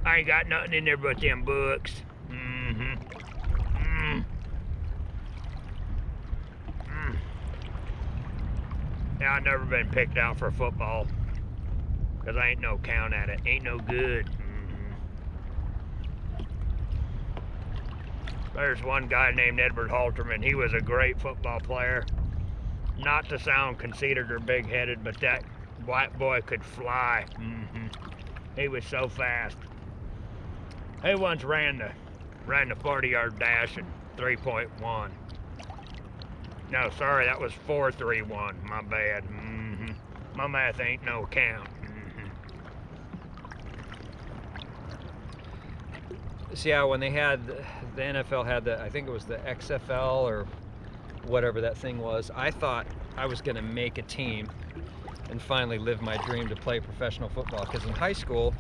I ain't got nothing in there but them books. Yeah, I've never been picked out for football because I ain't no count at it. Ain't no good. There's one guy named Edward Halterman. He was a great football player. Not to sound conceited or big-headed, but that white boy could fly. He was so fast. He once ran the 40-yard dash in 3.1. No, sorry, that was 4.31. My bad. My math ain't no count. So yeah, when they had the NFL had I think it was the XFL or whatever that thing was, I thought I was going to make a team and finally live my dream to play professional football. Because in high school,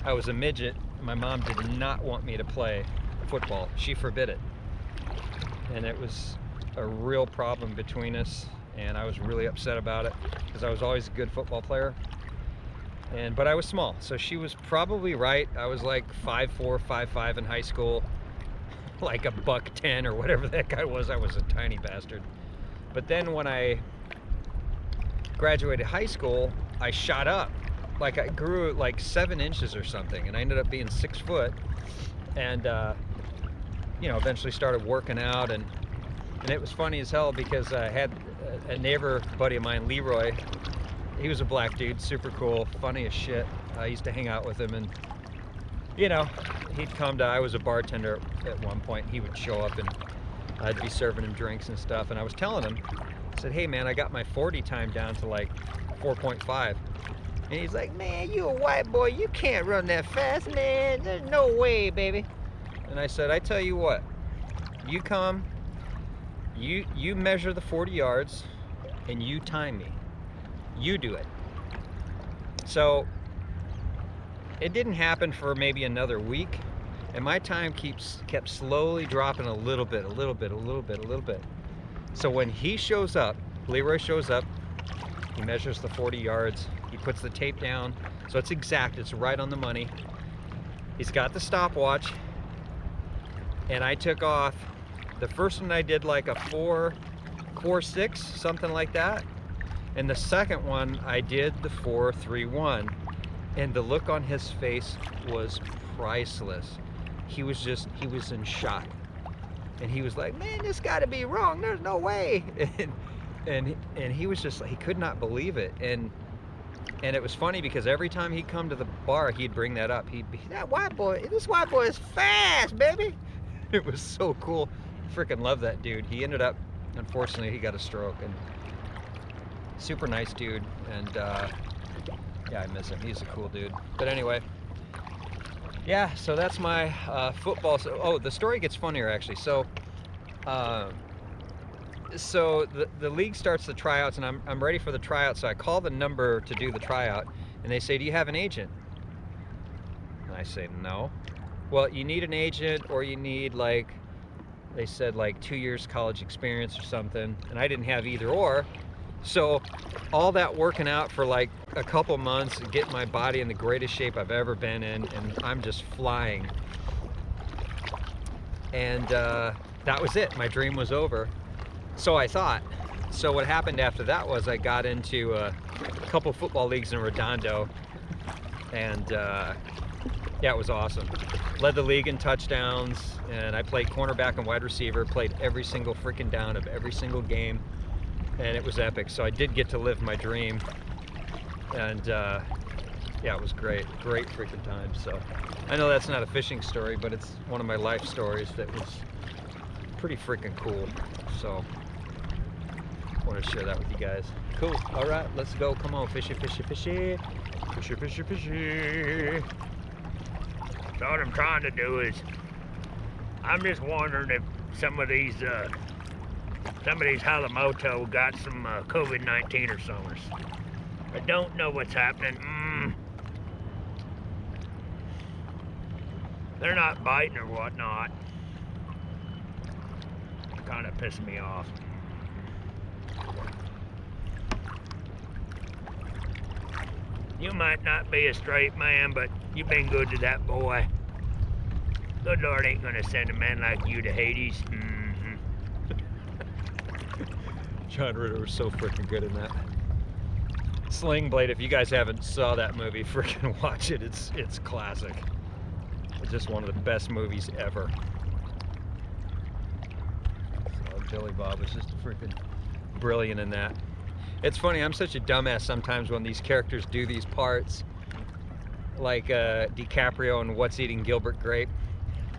I was a midget. My mom did not want me to play football. She forbid it. And it was a real problem between us, and I was really upset about it because I was always a good football player. But I was small, so she was probably right. I was like 5'4", 5'5" in high school, like a $110 or whatever that guy was. I was a tiny bastard. But then when I graduated high school, I shot up. Like I grew like 7 inches or something, and I ended up being 6 foot. And you know, eventually started working out, and it was funny as hell because I had a neighbor buddy of mine, Leroy. He was a black dude, super cool, funny as shit. I used to hang out with him, and you know, he'd come to, I was a bartender at one point. He would show up and I'd be serving him drinks and stuff. And I was telling him, I said, hey man, I got my 40 time down to like 4.5. And he's like, man, you a white boy, you can't run that fast, man. There's no way, baby. And I said, I tell you what, you come, you measure the 40 yards and you time me. You do it. So it didn't happen for maybe another week, and my time kept slowly dropping a little bit. So when he shows up, Leroy shows up, he measures the 40 yards, he puts the tape down, so it's exact, it's right on the money. He's got the stopwatch, and I took off. The first one I did like a 4.46, something like that. And the second one, I did the 4.31, and the look on his face was priceless. He was in shock. And he was like, man, this gotta be wrong, there's no way. And he was just like, he could not believe it. And it was funny because every time he'd come to the bar, he'd bring that up. He'd be, this white boy is fast, baby. It was so cool. Freaking love that dude. He ended up, unfortunately, he got a stroke, and super nice dude, and yeah, I miss him. He's a cool dude. But anyway, yeah, so that's my football. Oh, the story gets funnier actually. So the league starts the tryouts, and I'm ready for the tryout. So I call the number to do the tryout, and they say, do you have an agent? And I say, no. Well, you need an agent, or you need, like, they said like 2 years college experience or something, and I didn't have either or. So all that working out for like a couple months, getting my body in the greatest shape I've ever been in, and I'm just flying. And that was it. My dream was over. So I thought. So what happened after that was I got into a couple football leagues in Redondo, and yeah, it was awesome. Led the league in touchdowns, and I played cornerback and wide receiver, played every single freaking down of every single game. And it was epic. So I did get to live my dream, and yeah, it was great freaking time. So I know that's not a fishing story, but it's one of my life stories that was pretty freaking cool. So I want to share that with you guys. Cool. All right, let's go. Come on, fishy. So what I'm trying to do is, I'm just wondering if some of these Halamoto got some COVID-19 or something. I don't know what's happening. They're not biting or whatnot. Kind of pissing me off. You might not be a straight man, but you've been good to that boy. Good Lord ain't gonna send a man like you to Hades. Mm-hmm. John Ritter was so freaking good in that. Sling Blade, if you guys haven't saw that movie, freaking watch it. It's classic. It's just one of the best movies ever. So Billy Bob was just freaking brilliant in that. It's funny, I'm such a dumbass sometimes when these characters do these parts, like DiCaprio in What's Eating Gilbert Grape.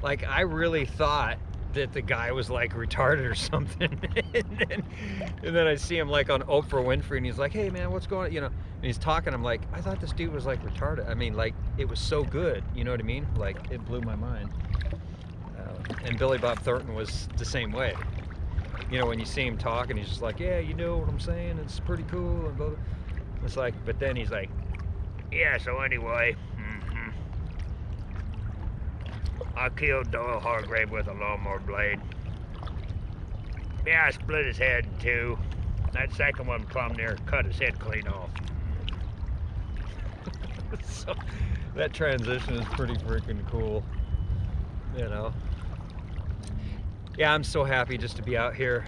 Like, I really thought that the guy was like retarded or something. and then I see him like on Oprah Winfrey, and he's like, hey man, what's going on, you know, and he's talking. I'm like, I thought this dude was like retarded. I mean, like, it was so good, you know what I mean? Like, it blew my mind. And Billy Bob Thornton was the same way. You know, when you see him talk and he's just like, yeah, you know what I'm saying, it's pretty cool and blah, blah. It's like, but then he's like, yeah, so anyway, I killed Doyle Hargrave with a lawnmower blade. Yeah, I split his head in two. That second one plumb near cut his head clean off. so, that transition is pretty freaking cool, you know. Yeah, I'm so happy just to be out here